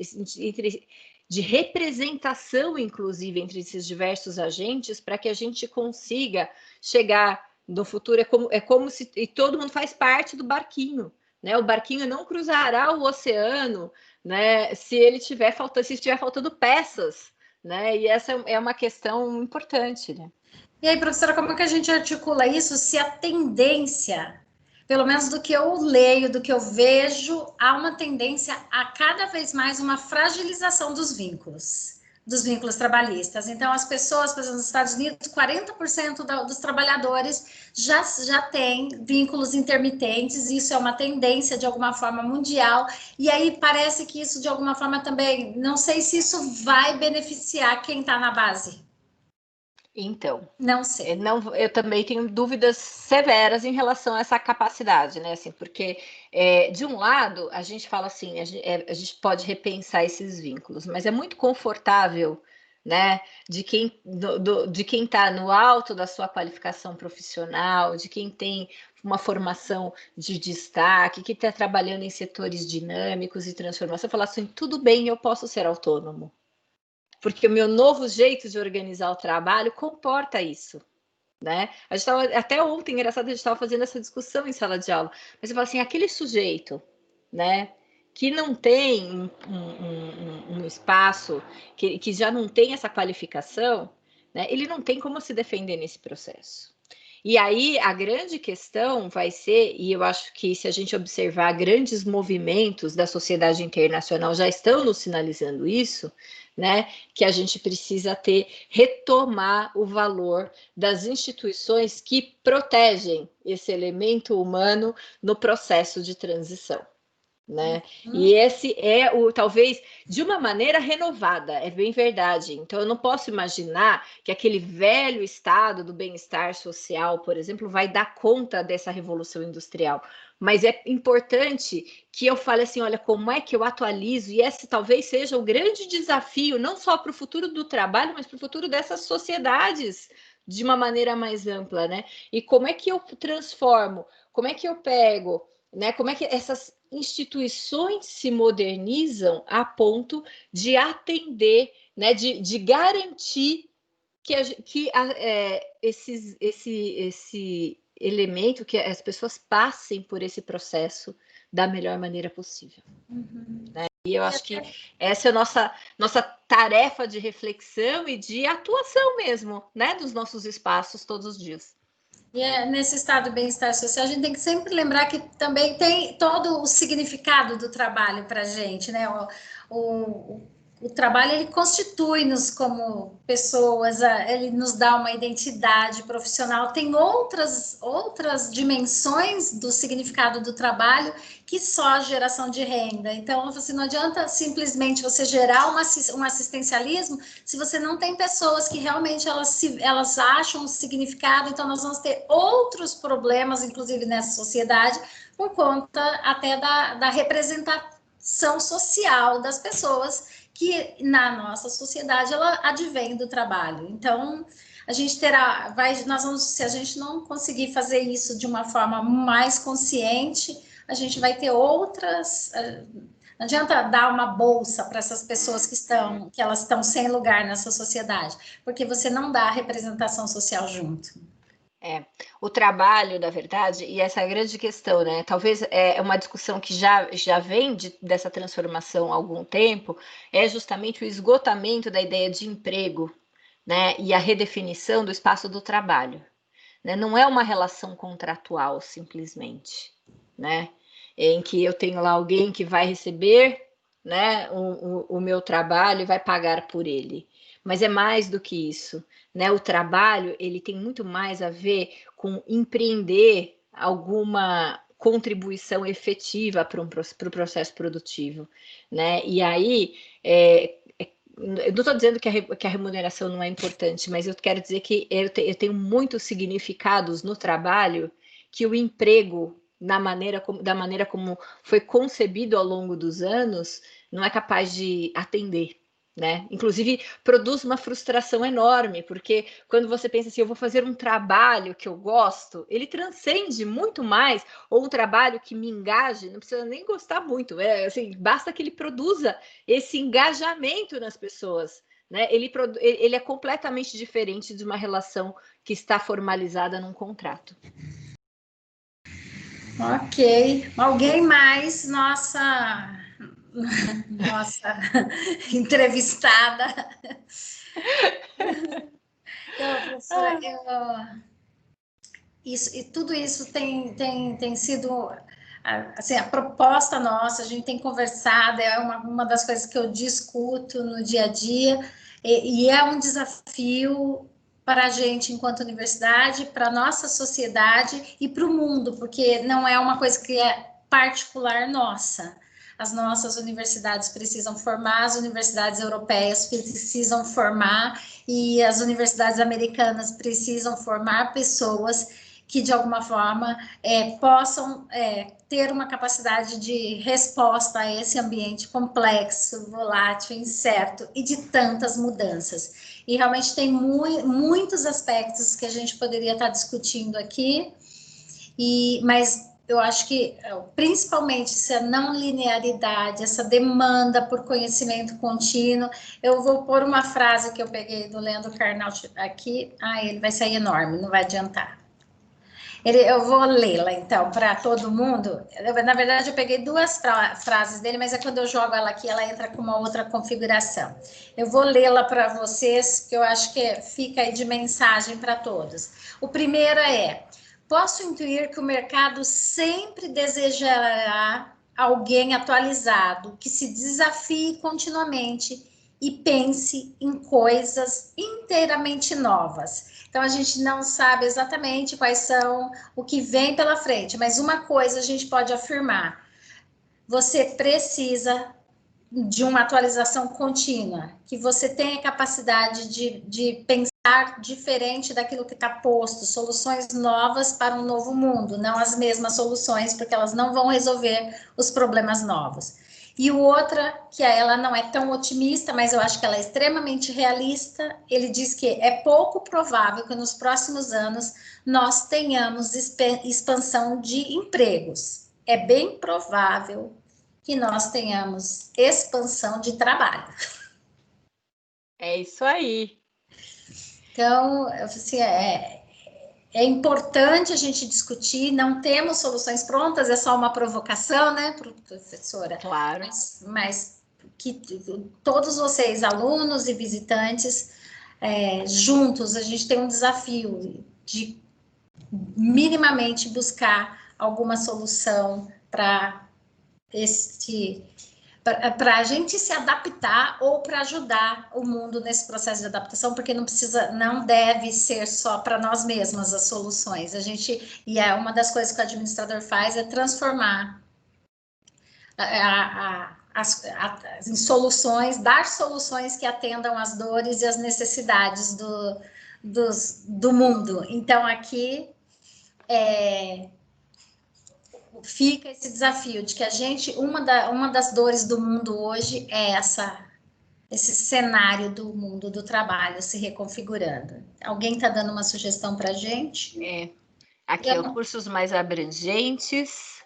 de representação, inclusive, entre esses diversos agentes, para que a gente consiga chegar no futuro, é como se e todo mundo faz parte do barquinho, né? O barquinho não cruzará o oceano, né? Se estiver faltando peças, né? E essa é uma questão importante, né? E aí, professora, como é que a gente articula isso se a tendência, pelo menos do que eu leio, do que eu vejo, há uma tendência a cada vez mais uma fragilização dos vínculos trabalhistas. Então, as pessoas, por exemplo, nos Estados Unidos, 40% dos trabalhadores já têm vínculos intermitentes, isso é uma tendência de alguma forma mundial, e aí parece que isso de alguma forma também, não sei se isso vai beneficiar quem está na base. Então, não sei. Eu também tenho dúvidas severas em relação a essa capacidade, né? Assim, porque, de um lado, a gente fala assim, a gente pode repensar esses vínculos, mas é muito confortável né? De quem está no alto da sua qualificação profissional, de quem tem uma formação de destaque, que está trabalhando em setores dinâmicos e transformação, falar assim, tudo bem, eu posso ser autônomo, porque o meu novo jeito de organizar o trabalho comporta isso, né? A gente estava, até ontem, engraçado, a gente estava fazendo essa discussão em sala de aula, mas você fala assim, aquele sujeito, né, que não tem um espaço, que já não tem essa qualificação, né, ele não tem como se defender nesse processo. E aí a grande questão vai ser, e eu acho que se a gente observar grandes movimentos da sociedade internacional já estão nos sinalizando isso, né, que a gente precisa retomar o valor das instituições que protegem esse elemento humano no processo de transição. Né? E esse é talvez de uma maneira renovada, é bem verdade. Então eu não posso imaginar que aquele velho estado do bem-estar social, por exemplo, vai dar conta dessa revolução industrial. Mas é importante que eu fale assim, olha, como é que eu atualizo? E esse talvez seja o grande desafio, não só para o futuro do trabalho, mas para o futuro dessas sociedades de uma maneira mais ampla, né? E como é que eu transformo? Como é que eu pego? Né? Como é que essas instituições se modernizam a ponto de atender, né? De garantir que esse elemento, que as pessoas passem por esse processo da melhor maneira possível. Né? E eu acho que essa é a nossa tarefa de reflexão e de atuação mesmo, né? Dos nossos espaços todos os dias. E nesse estado de bem-estar social, a gente tem que sempre lembrar que também tem todo o significado do trabalho para a gente, né? O trabalho, ele constitui-nos como pessoas, ele nos dá uma identidade profissional, tem outras dimensões do significado do trabalho que só a geração de renda. Então, assim, não adianta simplesmente você gerar um assistencialismo se você não tem pessoas que realmente elas acham um significado. Então, nós vamos ter outros problemas, inclusive nessa sociedade, por conta até da representação social das pessoas que na nossa sociedade ela advém do trabalho. Então, a gente se a gente não conseguir fazer isso de uma forma mais consciente, a gente vai ter outras. Não adianta dar uma bolsa para essas pessoas que elas estão sem lugar nessa sociedade, porque você não dá a representação social junto. O trabalho, na verdade, e essa é a grande questão, né? Talvez é uma discussão que já vem dessa transformação há algum tempo, é justamente o esgotamento da ideia de emprego, né? E a redefinição do espaço do trabalho. Né? Não é uma relação contratual, simplesmente, né? Em que eu tenho lá alguém que vai receber, né, o meu trabalho e vai pagar por ele. Mas é mais do que isso, né? O trabalho, ele tem muito mais a ver com empreender alguma contribuição efetiva para o processo produtivo, né? E aí, eu não estou dizendo que a remuneração não é importante, mas eu quero dizer que eu tenho muitos significados no trabalho que o emprego, da maneira como foi concebido ao longo dos anos, não é capaz de atender. Né? Inclusive, produz uma frustração enorme, porque quando você pensa assim, eu vou fazer um trabalho que eu gosto, ele transcende muito mais, ou um trabalho que me engaje, não precisa nem gostar muito, assim, basta que ele produza esse engajamento nas pessoas. Né? Ele é completamente diferente de uma relação que está formalizada num contrato. Ok. Alguém mais? Nossa entrevistada. Então, professora, tudo isso tem sido assim, a proposta nossa, a gente tem conversado, é uma das coisas que eu discuto no dia a dia, e é um desafio para a gente enquanto universidade, para a nossa sociedade e para o mundo, porque não é uma coisa que é particular nossa. As nossas universidades precisam formar, as universidades europeias precisam formar, e as universidades americanas precisam formar pessoas que, de alguma forma, possam ter uma capacidade de resposta a esse ambiente complexo, volátil, incerto e de tantas mudanças. E realmente tem muitos aspectos que a gente poderia estar discutindo aqui, mas eu acho que, principalmente, essa não linearidade, essa demanda por conhecimento contínuo. Eu vou pôr uma frase que eu peguei do Leandro Carnal aqui. Ele vai sair enorme, não vai adiantar. Eu vou lê-la, então, para todo mundo. Na verdade, eu peguei duas frases dele, mas quando eu jogo ela aqui, ela entra com uma outra configuração. Eu vou lê-la para vocês, que eu acho que fica aí de mensagem para todos. O primeiro é: posso intuir que o mercado sempre desejará alguém atualizado, que se desafie continuamente e pense em coisas inteiramente novas. Então, a gente não sabe exatamente quais são o que vem pela frente, mas uma coisa a gente pode afirmar: você precisa de uma atualização contínua, que você tenha capacidade de pensar diferente daquilo que está posto, soluções novas para um novo mundo, não as mesmas soluções, porque elas não vão resolver os problemas novos. E o outra, que ela não é tão otimista, mas eu acho que ela é extremamente realista, ele diz que é pouco provável que nos próximos anos nós tenhamos expansão de empregos. É bem provável que nós tenhamos expansão de trabalho. É isso aí. Então, assim, é importante a gente discutir, não temos soluções prontas, é só uma provocação, né, professora? Claro. Mas que todos vocês, alunos e visitantes, juntos, a gente tem um desafio de minimamente buscar alguma solução para para a gente se adaptar ou para ajudar o mundo nesse processo de adaptação, porque não deve ser só para nós mesmas as soluções. Uma das coisas que o administrador faz é transformar em soluções, dar soluções que atendam às dores e às necessidades do mundo. Então, aqui fica esse desafio de que uma das dores do mundo hoje é esse cenário do mundo do trabalho se reconfigurando. Alguém está dando uma sugestão para a gente? Aqui, cursos mais abrangentes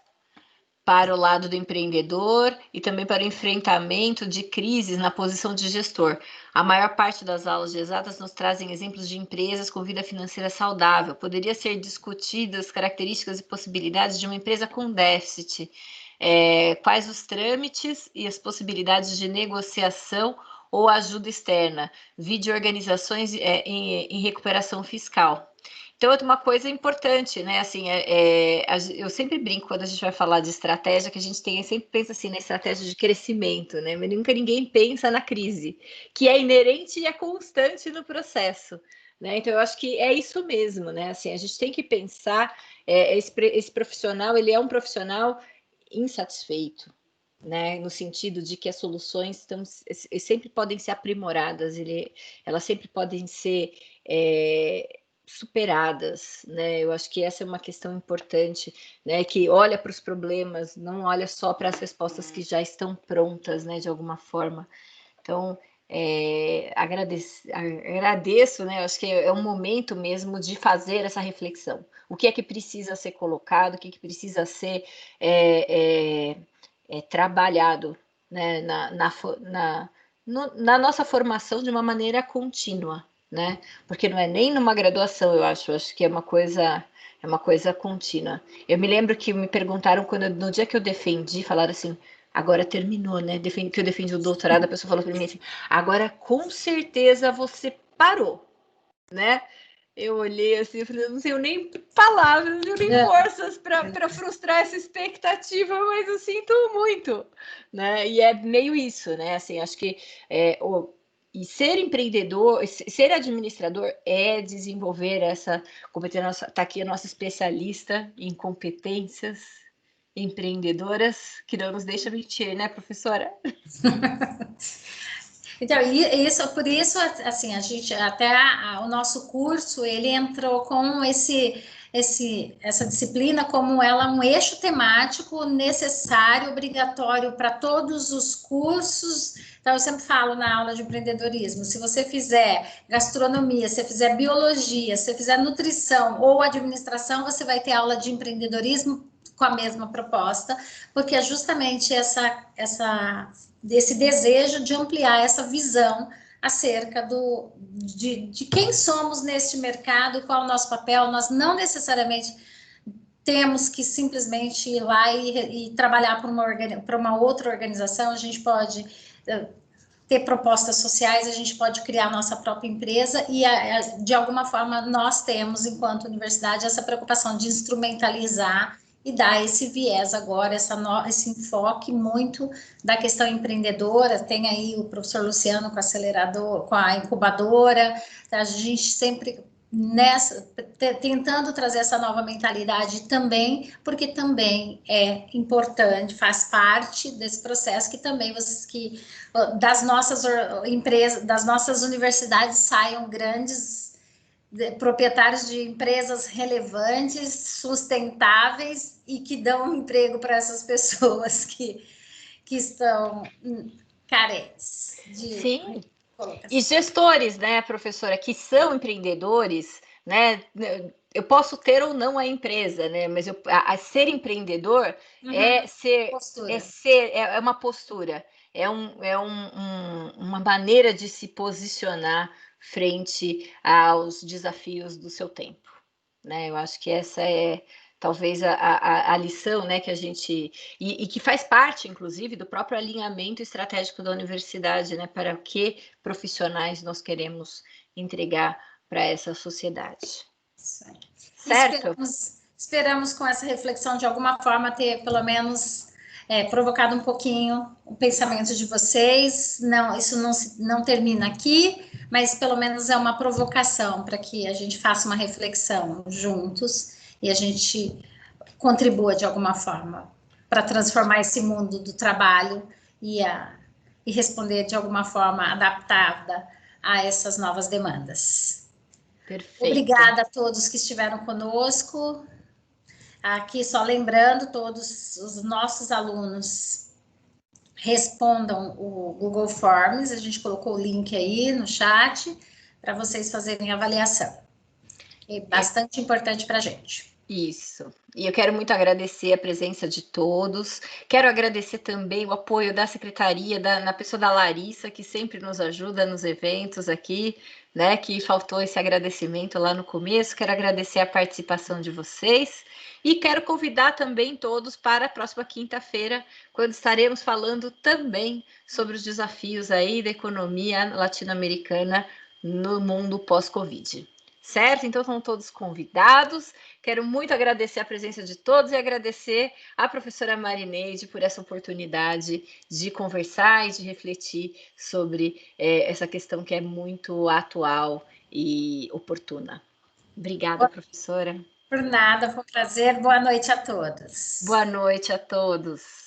para o lado do empreendedor e também para o enfrentamento de crises na posição de gestor. A maior parte das aulas de exatas nos trazem exemplos de empresas com vida financeira saudável. Poderia ser discutidas características e possibilidades de uma empresa com déficit, quais os trâmites e as possibilidades de negociação ou ajuda externa, vide organizações em recuperação fiscal. Então, outra uma coisa importante, né? Assim, eu sempre brinco quando a gente vai falar de estratégia, que a gente sempre pensa assim na estratégia de crescimento, né? Mas nunca ninguém pensa na crise, que é inerente e é constante no processo, né? Então, eu acho que é isso mesmo, né? Assim, a gente tem que pensar, esse profissional, ele é um profissional insatisfeito, né? No sentido de que as soluções sempre podem ser aprimoradas, elas sempre podem ser superadas, né? Eu acho que essa é uma questão importante, né? Que olha para os problemas, não olha só para as respostas que já estão prontas, né? De alguma forma. Então, agradeço, né? Eu acho que é um momento mesmo de fazer essa reflexão. O que é que precisa ser colocado, o que é que precisa ser trabalhado, né? Na nossa formação de uma maneira contínua, né? Porque não é nem numa graduação, eu acho que é uma coisa contínua. Eu me lembro que me perguntaram no dia que eu defendi, falaram assim: agora terminou, né? Que eu defendi o doutorado, a pessoa falou para mim assim: agora com certeza você parou, né? Eu olhei assim, eu falei, eu não tenho nem palavras, não tenho nem forças para frustrar essa expectativa, mas eu sinto muito, né? E é meio isso, né? Assim, acho que e ser empreendedor, ser administrador é desenvolver essa competência. Está aqui a nossa especialista em competências empreendedoras, que não nos deixa mentir, né, professora? Então, por isso, assim, a gente até o nosso curso ele entrou com essa disciplina como ela um eixo temático necessário, obrigatório para todos os cursos. Então, eu sempre falo na aula de empreendedorismo, se você fizer gastronomia, se você fizer biologia, se você fizer nutrição ou administração, você vai ter aula de empreendedorismo com a mesma proposta, porque é justamente esse desejo de ampliar essa visão acerca de quem somos neste mercado, qual é o nosso papel. Nós não necessariamente temos que simplesmente ir lá e trabalhar para uma outra organização, a gente pode ter propostas sociais, a gente pode criar a nossa própria empresa e, de alguma forma, nós temos, enquanto universidade, essa preocupação de instrumentalizar e dar esse viés agora, esse enfoque muito da questão empreendedora. Tem aí o professor Luciano com o acelerador, com a incubadora, a gente sempre tentando trazer essa nova mentalidade também, porque também é importante, faz parte desse processo que também das nossas empresas, das nossas universidades saiam grandes proprietários de empresas relevantes, sustentáveis e que dão emprego para essas pessoas que estão carentes de Sim. E gestores, né, professora, que são empreendedores, né? Eu posso ter ou não a empresa, né? Mas ser empreendedor é uma postura, uma maneira de se posicionar frente aos desafios do seu tempo, né? Eu acho que essa é talvez a lição, né, que a gente e que faz parte, inclusive, do próprio alinhamento estratégico da universidade, né, para que profissionais nós queremos entregar para essa sociedade. Certo? Esperamos com essa reflexão, de alguma forma, ter pelo menos provocado um pouquinho o pensamento de vocês. Não, isso não termina aqui, mas pelo menos é uma provocação para que a gente faça uma reflexão juntos e a gente contribua de alguma forma para transformar esse mundo do trabalho e responder de alguma forma adaptada a essas novas demandas. Perfeito. Obrigada a todos que estiveram conosco. Aqui, só lembrando, todos os nossos alunos respondam o Google Forms, a gente colocou o link aí no chat, para vocês fazerem a avaliação. É bastante importante para a gente. Isso. E eu quero muito agradecer a presença de todos. Quero agradecer também o apoio da secretaria, na pessoa da Larissa, que sempre nos ajuda nos eventos aqui, né? Que faltou esse agradecimento lá no começo. Quero agradecer a participação de vocês. E quero convidar também todos para a próxima quinta-feira, quando estaremos falando também sobre os desafios aí da economia latino-americana no mundo pós-Covid. Certo? Então, estão todos convidados. Quero muito agradecer a presença de todos e agradecer à professora Marineide por essa oportunidade de conversar e de refletir sobre essa questão que é muito atual e oportuna. Obrigada, professora. Por nada, foi um prazer. Boa noite a todos. Boa noite a todos.